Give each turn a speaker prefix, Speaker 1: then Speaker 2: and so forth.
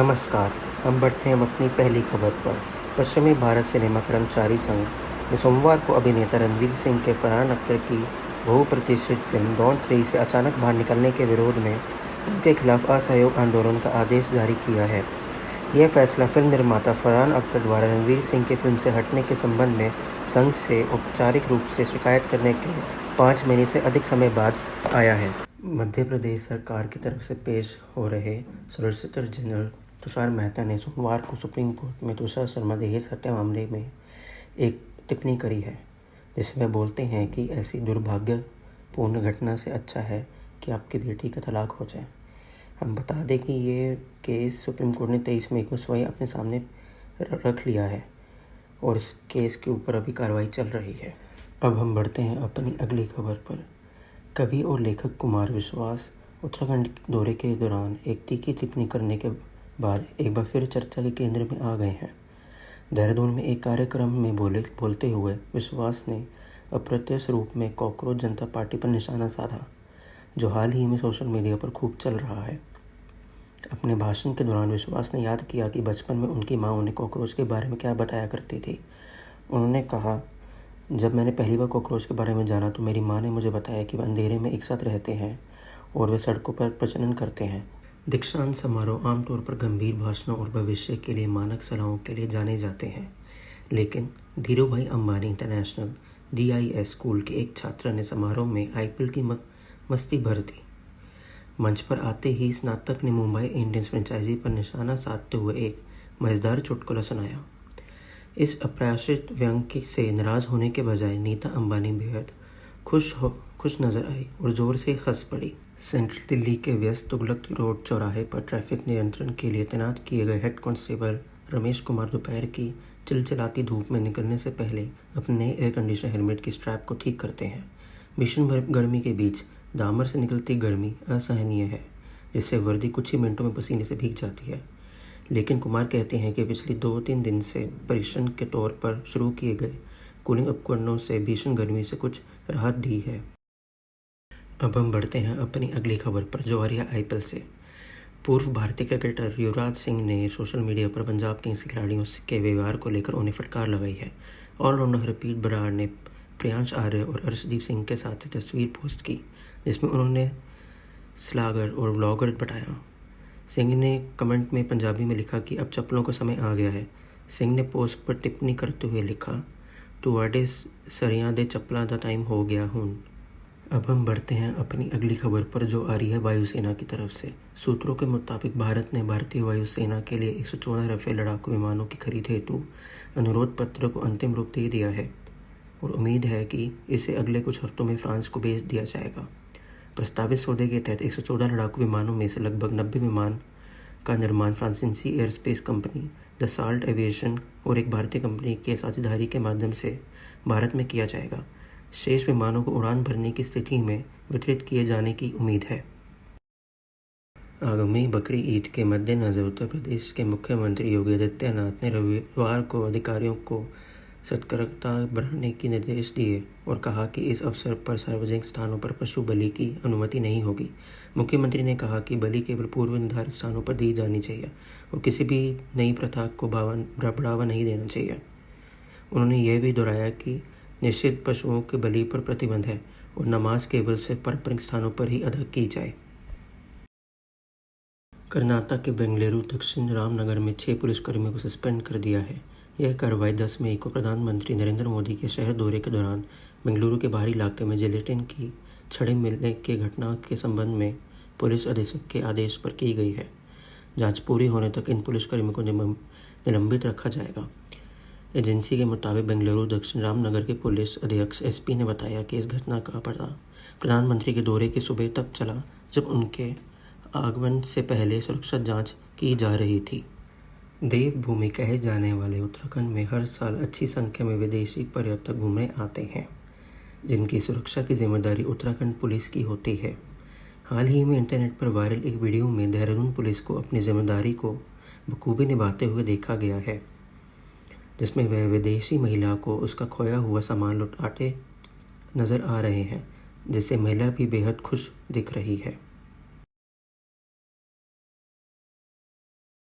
Speaker 1: नमस्कार। हम बढ़ते हैं अपनी पहली खबर पर। पश्चिमी भारत सिनेमा कर्मचारी संघ ने सोमवार को अभिनेता रणवीर सिंह के फरहान अख्तर की बहुप्रतीक्षित फिल्म डॉन 3 से अचानक बाहर निकलने के विरोध में उनके खिलाफ असहयोग आंदोलन का आदेश जारी किया है। यह फैसला फिल्म निर्माता फरहान अख्तर द्वारा रणवीर सिंह की फिल्म से हटने के संबंध में संघ से औपचारिक रूप से शिकायत करने के 5 महीने से अधिक समय बाद आया है। मध्य प्रदेश सरकार की तरफ से पेश हो रहे सॉलिसिटर जनरल तुषार मेहता ने सोमवार को सुप्रीम कोर्ट में तुषार शर्मा दहेज हत्या मामले में एक टिप्पणी करी है, जिसमें बोलते हैं कि ऐसी दुर्भाग्यपूर्ण घटना से अच्छा है कि आपकी बेटी का तलाक हो जाए। हम बता दें कि ये केस सुप्रीम कोर्ट ने 23 मई को स्वयं अपने सामने रख लिया है और इस केस के ऊपर अभी कार्रवाई चल रही है। अब हम बढ़ते हैं अपनी अगली खबर पर। कवि और लेखक कुमार विश्वास उत्तराखंड दौरे के दौरान एक तीखी टिप्पणी करने के बाद एक बार फिर चर्चा के केंद्र में आ गए हैं। देहरादून में एक कार्यक्रम में बोलते हुए विश्वास ने अप्रत्यक्ष रूप में कॉकरोच जनता पार्टी पर निशाना साधा, जो हाल ही में सोशल मीडिया पर खूब चल रहा है। अपने भाषण के दौरान विश्वास ने याद किया कि बचपन में उनकी माँ उन्हें कॉकरोच के बारे में क्या बताया करती थी। उन्होंने कहा, जब मैंने पहली बार कॉकरोच के बारे में जाना तो मेरी माँ ने मुझे बताया कि वे अंधेरे में एक साथ रहते हैं और वे सड़कों पर प्रजनन करते हैं। दीक्षांत समारोह आमतौर पर गंभीर भाषणों और भविष्य के लिए मानक सलाहों के लिए जाने जाते हैं, लेकिन Dhirubhai Ambani international DIS school के एक छात्र ने समारोह में IPL की मस्ती भर दी। मंच पर आते ही स्नातक ने मुंबई इंडियंस फ्रेंचाइजी पर निशाना साधते हुए एक मजेदार चुटकुला सुनाया। इस अप्रत्याशित व्यंग्य से नाराज होने के बजाय नीता अंबानी बेहद खुश नजर आई और जोर से हंस पड़ी। सेंट्रल दिल्ली के व्यस्त तुगलक रोड चौराहे पर ट्रैफिक नियंत्रण के लिए तैनात किए गए हेड कांस्टेबल रमेश कुमार दोपहर की चिलचिलाती धूप में निकलने से पहले अपने नए एयर कंडीशनर हेलमेट की स्ट्रैप को ठीक करते हैं। भीषण गर्मी के बीच दामर से निकलती गर्मी असहनीय है, जिससे वर्दी कुछ ही मिनटों में पसीने से भीग जाती है। लेकिन कुमार कहते हैं कि पिछले 2-3 दिन से परीक्षण के तौर पर शुरू किए गए कूलिंग उपकरणों से भीषण गर्मी से कुछ राहत दी है। अब हम बढ़ते हैं अपनी अगली खबर पर, जो आ रही है IPL से। पूर्व भारतीय क्रिकेटर युवराज सिंह ने सोशल मीडिया पर पंजाब किंग्स के खिलाड़ियों के व्यवहार को लेकर उन्हें फटकार लगाई है। ऑलराउंडर हरप्रीत बराड़ ने प्रियांश आर्य और अर्शदीप सिंह के साथ तस्वीर पोस्ट की, जिसमें उन्होंने स्लैगर और ब्लॉगर बताया। सिंह ने कमेंट में पंजाबी में लिखा कि अब चप्पलों का समय आ गया है। सिंह ने पोस्ट पर टिप्पणी करते हुए लिखा, "तुहाडे सरियां दे चप्पलां दा टाइम हो गया हुण।" अब हम बढ़ते हैं अपनी अगली खबर पर, जो आ रही है वायुसेना की तरफ से। सूत्रों के मुताबिक भारत ने भारतीय वायुसेना के लिए 114 राफेल लड़ाकू विमानों की खरीद हेतु अनुरोध पत्र को अंतिम रूप दे दिया है और उम्मीद है कि इसे अगले कुछ हफ्तों में फ्रांस को भेज दिया जाएगा। प्रस्तावित सौदे के तहत 114 लड़ाकू विमानों में से लगभग 90 विमान का निर्माण फ्रांसीसी एयरस्पेस कंपनी दसाल्ट एविएशन और एक भारतीय कंपनी के साझेदारी के माध्यम से भारत में किया जाएगा। शेष विमानों को उड़ान भरने की स्थिति में वितरित किए जाने की उम्मीद है। आगामी बकरी ईद के मद्देनजर उत्तर प्रदेश के मुख्यमंत्री योगी आदित्यनाथ ने रविवार को अधिकारियों को सतर्कता बरतने के निर्देश दिए और कहा कि इस अवसर पर सार्वजनिक स्थानों पर पशु बलि की अनुमति नहीं होगी। मुख्यमंत्री ने कहा कि बलि केवल पूर्व निर्धारित स्थानों पर दी जानी चाहिए और किसी भी नई प्रथा को बढ़ावा नहीं देना चाहिए। उन्होंने यह भी दोहराया कि निश्चित पशुओं के बलि पर प्रतिबंध है और नमाज केवल सिर्फ पारंपरिक स्थानों पर ही अदा की जाए। कर्नाटक के बेंगलुरु दक्षिण रामनगर में 6 पुलिसकर्मियों को सस्पेंड कर दिया है। यह कार्रवाई 10 मई को प्रधानमंत्री नरेंद्र मोदी के शहर दौरे के दौरान बेंगलुरु के बाहरी इलाके में जिलेटिन की छड़ें मिलने के घटना के संबंध में पुलिस अधीक्षक के आदेश पर की गई है। जांच पूरी होने तक इन पुलिसकर्मियों को निलंबित रखा जाएगा। एजेंसी के मुताबिक बेंगलुरु दक्षिण रामनगर के पुलिस अधीक्षक SP ने बताया कि इस घटना का पता प्रधानमंत्री के दौरे की सुबह तब चला जब उनके आगमन से पहले सुरक्षा जांच की जा रही थी। देवभूमि कहे जाने वाले उत्तराखंड में हर साल अच्छी संख्या में विदेशी पर्यटक घूमने आते हैं, जिनकी सुरक्षा की जिम्मेदारी उत्तराखंड पुलिस की होती है। हाल ही में इंटरनेट पर वायरल एक वीडियो में देहरादून पुलिस को अपनी जिम्मेदारी को बखूबी निभाते हुए देखा गया है, जिसमें वह विदेशी महिला को उसका खोया हुआ सामान लौटाते नजर आ रहे हैं, जिससे महिला भी बेहद खुश दिख रही है।